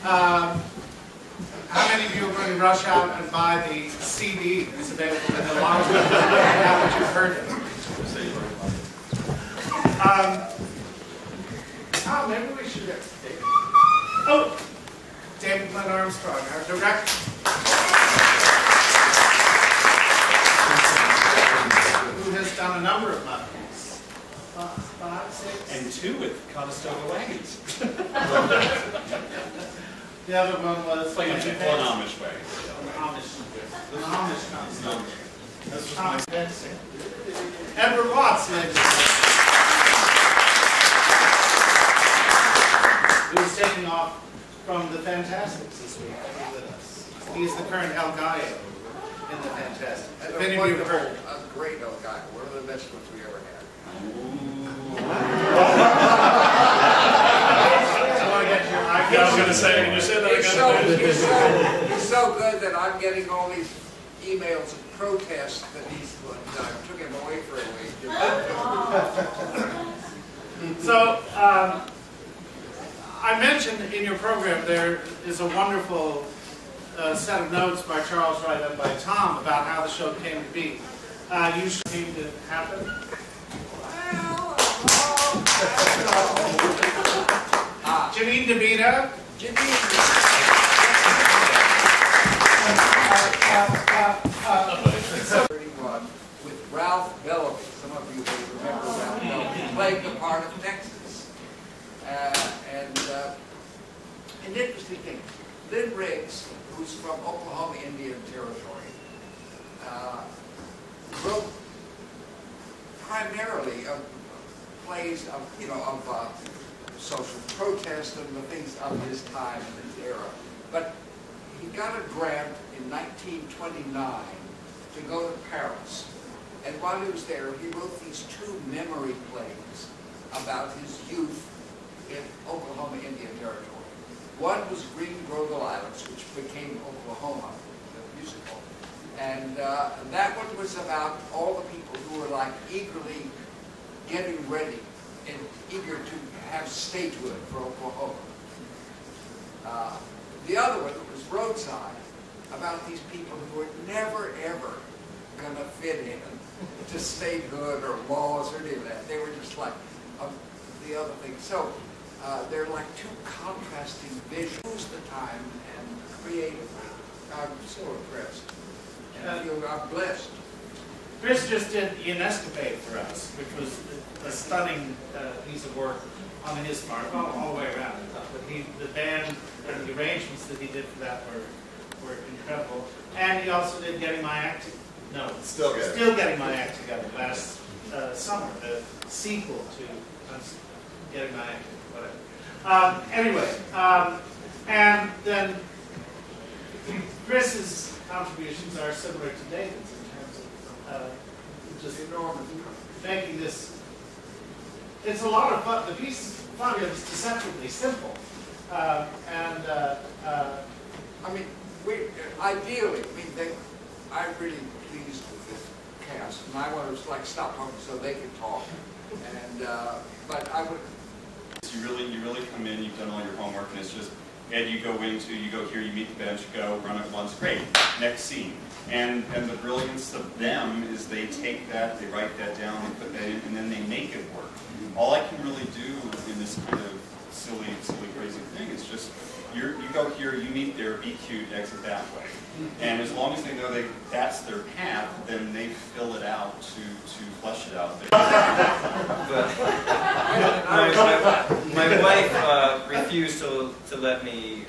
How many of you are going to rush out and buy the CD that's available in the lounge room to find out what you've heard of? Maybe we should get David Glenn Armstrong, our director. Who has done a number of movies. 5, 6. And 2 with Conestoga Wagons. The other one was playing in an Amish way. An Amish Edward Watts, who's taking off from the Fantastics this week with us. He's the current El Gallo in the Fantastics. If any of you have heard. A great El Gallo. One of the best ones we ever had. I was going to say, when you said that, he's so good that I'm getting all these emails of protests that I took him away for a week. So, I mentioned in your program there is a wonderful set of notes by Charles Wright and by Tom about how the show came to be. You came to happen? Janine DeVita. With Ralph Bellamy. Some of you may remember Ralph Bellamy. He played the part of Texas. An interesting thing, Lynn Riggs, who's from Oklahoma Indian Territory, wrote primarily of plays of social protest and the things of his time and his era. But he got a grant in 1929 to go to Paris. And while he was there, he wrote these 2 memory plays about his youth in Oklahoma Indian Territory. One was Green Grove Islands, which became Oklahoma, the musical. And that one was about all the people who were like eagerly getting ready and eager to have statehood for Oklahoma. The other one was Roadside, about these people who were never ever going to fit in to statehood or laws or any of that. They were just like the other thing. So they're like 2 contrasting visions the time, and creatively, I'm so impressed. And I feel I'm blessed. Chris just did In Escapade for us, which was a stunning piece of work on his part, well, all the way around. But the band and the arrangements that he did for that were incredible. And he also did Getting My Act Still Getting My Act Together last summer, the sequel to Getting My Act, whatever. And then Chris's contributions are similar to David's in terms of just enormous, making this. It's a lot of fun. The piece is fun. It's deceptively simple, I mean, I'm really pleased with this cast, and I want to stop talking so they can talk. And but I would. You really come in. You've done all your homework, and it's just. And you go here, you meet the bench, go, run it once, great, next scene. And the brilliance of them is they take that, they write that down, they put that in, and then they make it work. All I can really do in this kind of silly, crazy thing is just, you go here, you meet there, be cute, exit that way. And as long as they know that's their path, then they fill it out to flesh it out there. My wife refused to let me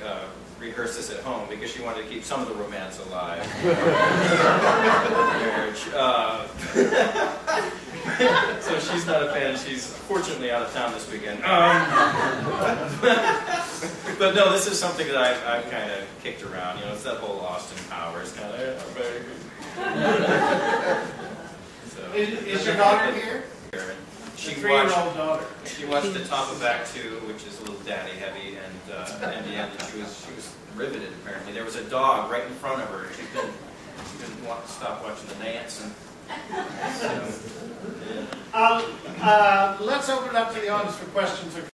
rehearse this at home because she wanted to keep some of the romance alive. Marriage. So she's not a fan. She's fortunately out of town this weekend. But no, this is something that I've kind of kicked around. You know, it's that whole Austin Powers kind of. Is your daughter here? She three-year-old daughter. She watched the Talkback 2, which is a little daddy heavy, and in the end, she was riveted. Apparently, there was a dog right in front of her. She couldn't stop watching the dance. And so, yeah. Let's open it up to the audience for questions or